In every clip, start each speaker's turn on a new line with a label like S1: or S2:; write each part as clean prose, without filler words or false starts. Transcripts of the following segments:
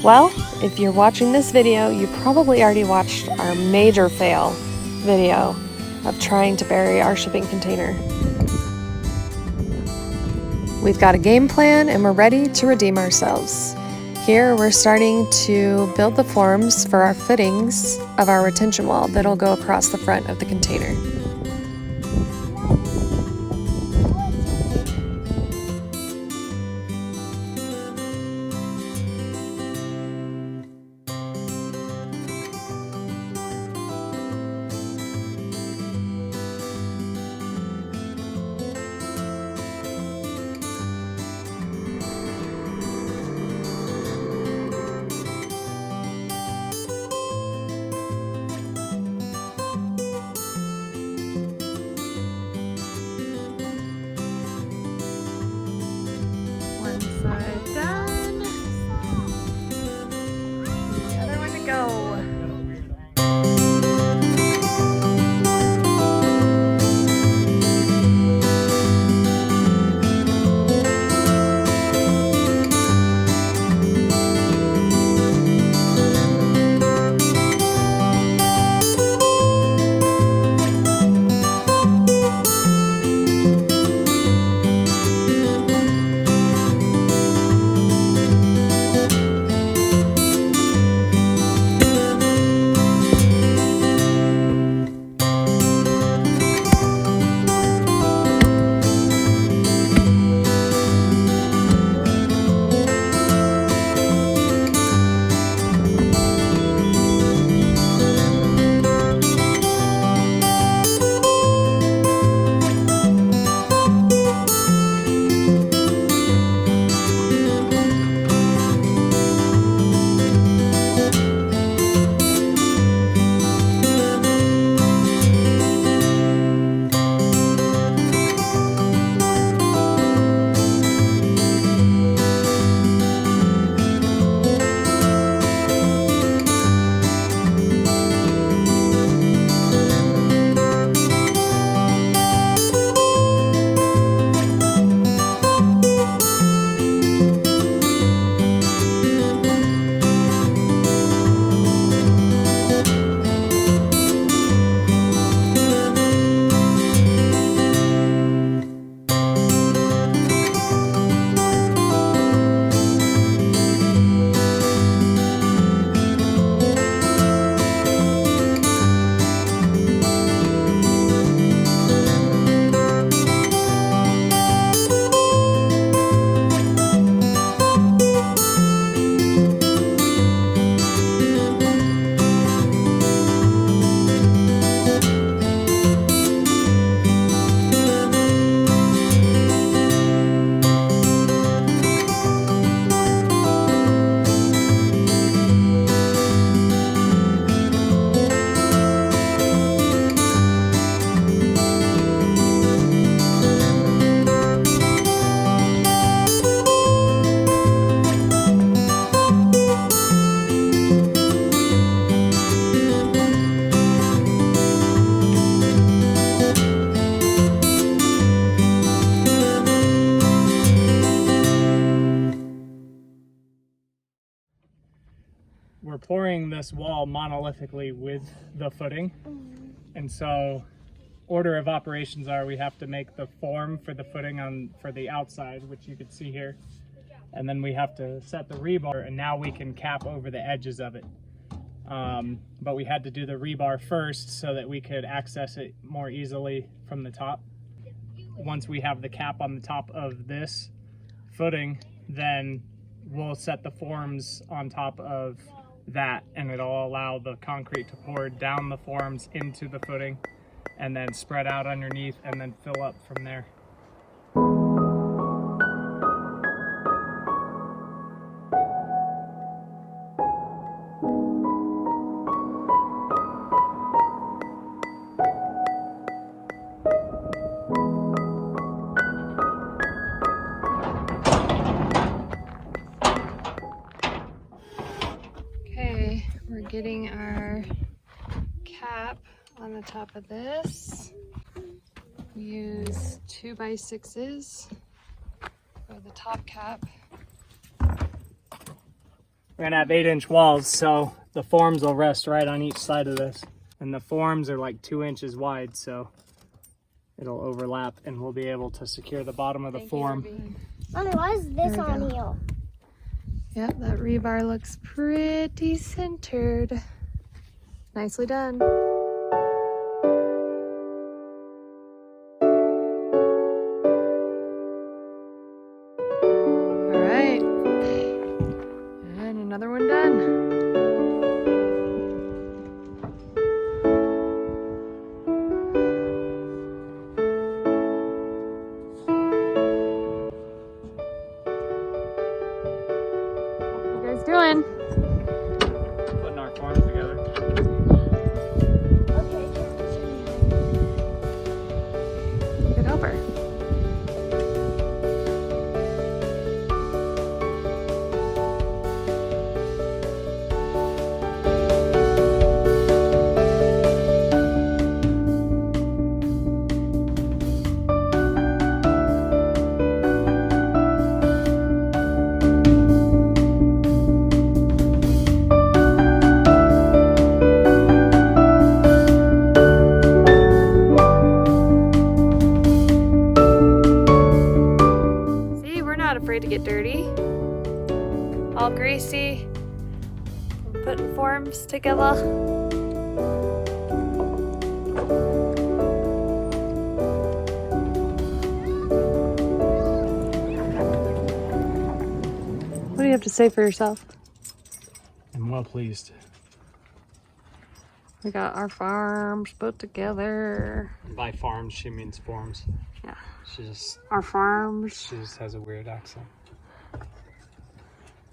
S1: Well, if you're watching this video, you probably already watched our major fail video of trying to bury our shipping container. We've got a game plan and we're ready to redeem ourselves. Here we're starting to build the forms for our footings of our retention wall that'll go across the front of the container. One side done. The other one to go.
S2: We're pouring this wall monolithically with the footing, and so order of operations are we have to make the form for the footing for the outside, which you can see here, and then we have to set the rebar, and now we can cap over the edges of it. But we had to do the rebar first so that we could access it more easily from the top. Once we have the cap on the top of this footing, then we'll set the forms on top of that, and it'll allow the concrete to pour down the forms into the footing and then spread out underneath and then fill up from there.
S1: Getting our cap on the top of this. We use 2x6s for the top cap.
S2: We're gonna have 8-inch walls, so the forms will rest right on each side of this. And the forms are like 2 inches wide, so it'll overlap and we'll be able to secure the bottom of the form.
S3: Mommy, why is this on here?
S1: Yep, that rebar looks pretty centered. Nicely done. All right, and another one done. Doing?
S2: Putting our forms together.
S3: Okay,
S1: Get over. Afraid to get dirty, all greasy, putting forms together. What do you have to say for yourself?
S2: I'm well pleased.
S1: We got our farms put together.
S2: By farms, she means forms.
S1: Yeah.
S2: She just has a weird accent.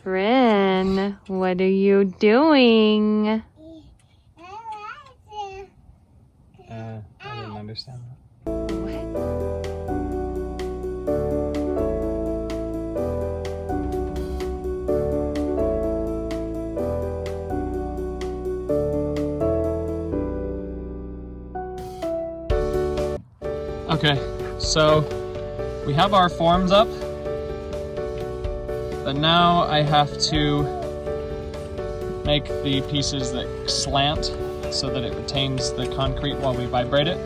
S1: Ren, what are you doing?
S2: I didn't understand that.
S1: What?
S2: Okay, so we have our forms up, but now I have to make the pieces that slant so that it retains the concrete while we vibrate it,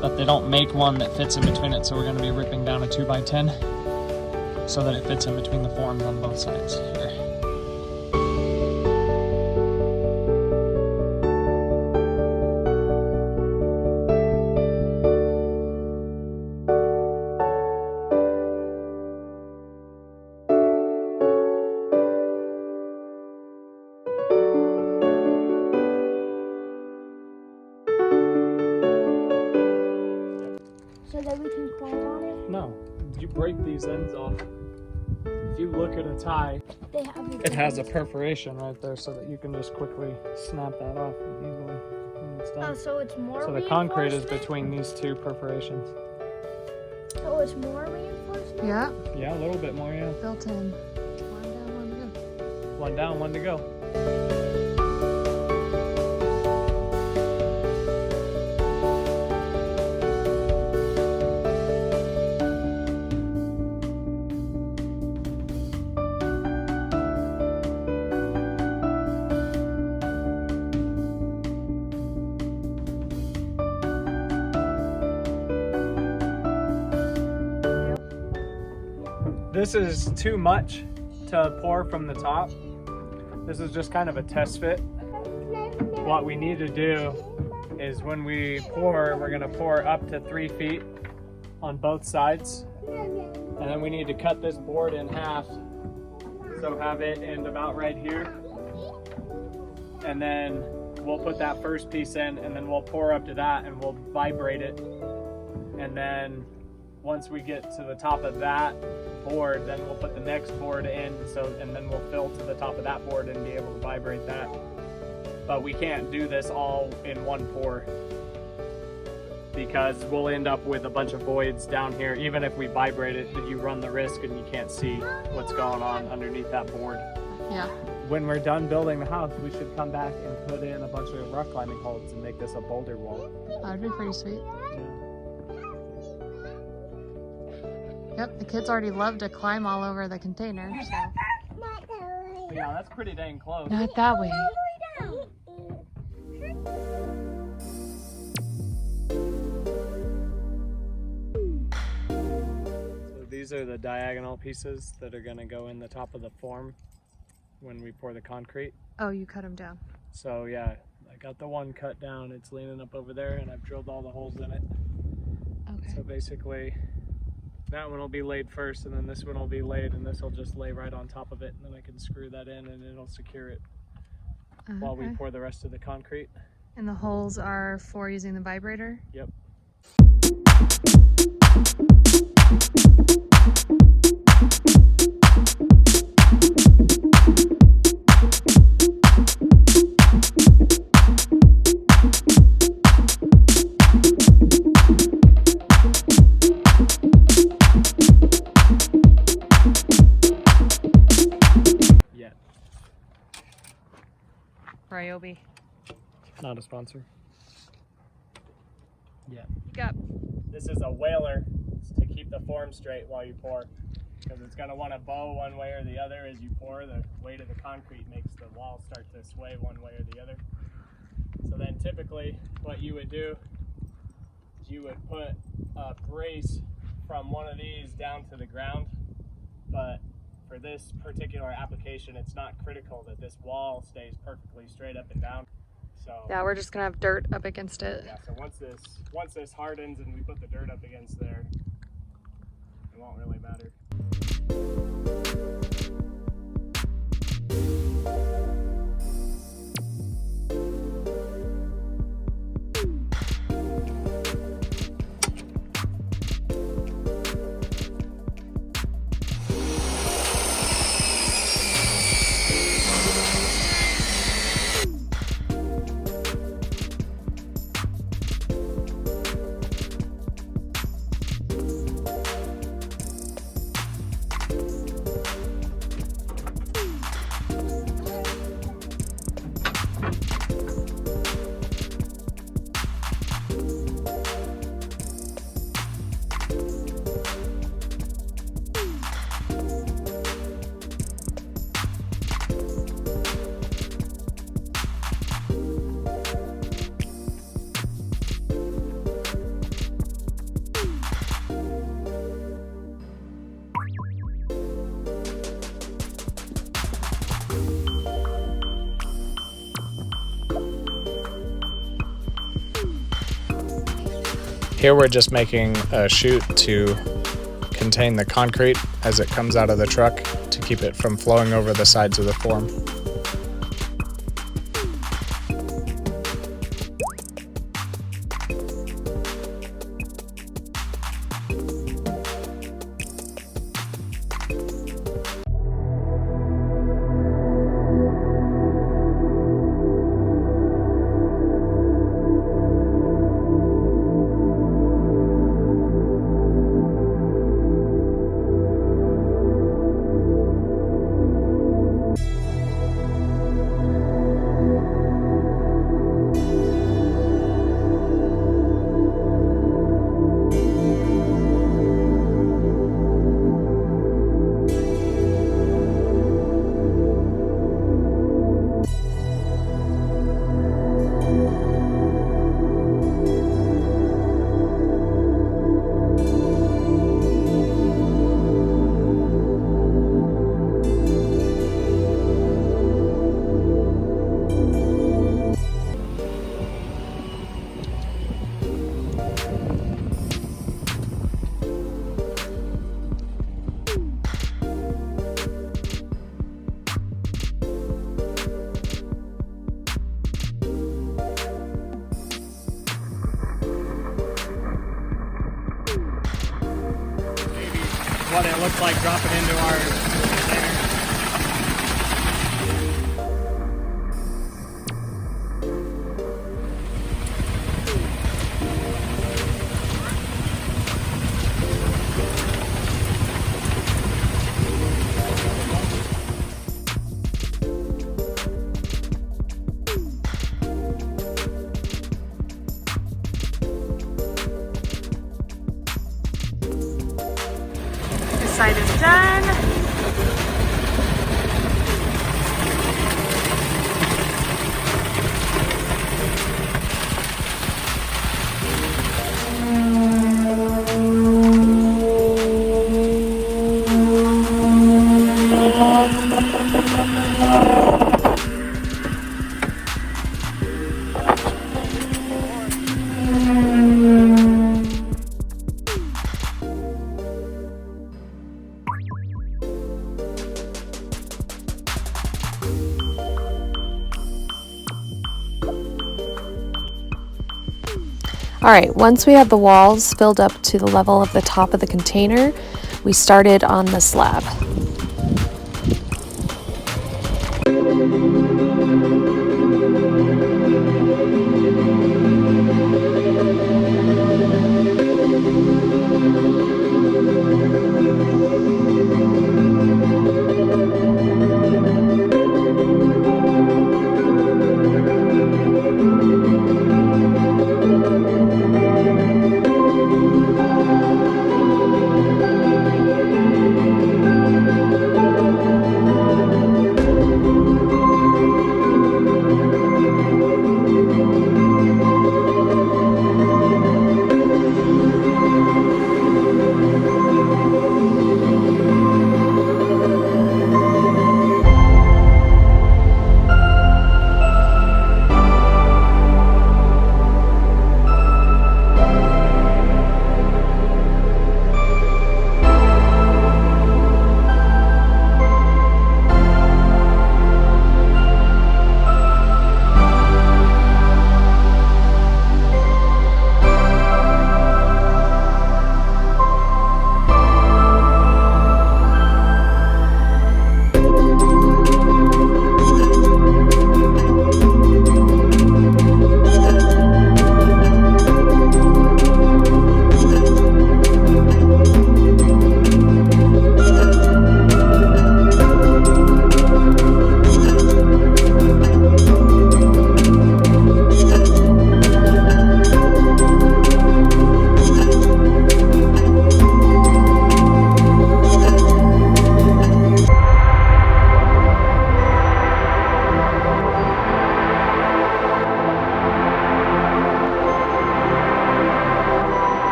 S2: but they don't make one that fits in between it, so we're going to be ripping down a 2x10 so that it fits in between the forms on both sides here.
S3: so that we can climb on it?
S2: No, you break these ends off. If you look at a tie,
S3: They have
S2: it has a perforation right there so that you can just quickly snap that off easily when it's
S3: Oh,
S2: done.
S3: so it's more
S2: So the concrete is
S3: reinforcement?
S2: between these two perforations.
S3: So it's more reinforcement?
S1: Yeah,
S2: Yeah, a little bit more, yeah.
S1: built in. One down, one to go.
S2: One down, one to go. This is too much to pour from the top. This is just kind of a test fit. What we need to do is when we pour, we're gonna pour up to 3 feet on both sides. And then we need to cut this board in half. So have it end about right here. And then we'll put that first piece in and then we'll pour up to that and we'll vibrate it. And then once we get to the top of that board, then we'll put the next board in, and then we'll fill to the top of that board and be able to vibrate that. But we can't do this all in one pour because we'll end up with a bunch of voids down here. Even if we vibrate it, you run the risk and you can't see what's going on underneath that board.
S1: Yeah.
S2: When we're done building the house, we should come back and put in a bunch of rock climbing holds and make this a boulder wall.
S1: That'd be pretty sweet.
S2: Yeah.
S1: Yep, the kids already love to climb all over the container, so.
S2: Yeah, that's pretty dang close.
S1: Not that way.
S2: So these are the diagonal pieces that are going to go in the top of the form when we pour the concrete.
S1: Oh, you cut them down.
S2: So yeah, I got the one cut down. It's leaning up over there, and I've drilled all the holes in it.
S1: Okay.
S2: So basically, that one will be laid first, and then this one will be laid, and this will just lay right on top of it, and then I can screw that in, and it'll secure it while we pour the rest of the concrete.
S1: And the holes are for using the vibrator?
S2: Yep.
S1: Ryobi.
S2: Not a sponsor. Yeah.
S1: Yep.
S2: This is a whaler to keep the form straight while you pour, because it's going to want to bow one way or the other as you pour. The weight of the concrete makes the wall start to sway one way or the other. So then typically what you would do is you would put a brace from one of these down to the ground, but for this particular application, it's not critical that this wall stays perfectly straight up and down. So
S1: Yeah, we're just gonna have dirt up against it.
S2: yeah, so once this hardens and we put the dirt up against there, it won't really matter. Here we're just making a chute to contain the concrete as it comes out of the truck to keep it from flowing over the sides of the form. What it looks like dropping into our container.
S1: This side is done. All right, once we had the walls filled up to the level of the top of the container, we started on the slab.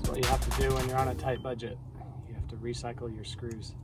S2: What you have to do when you're on a tight budget. You have to recycle your screws.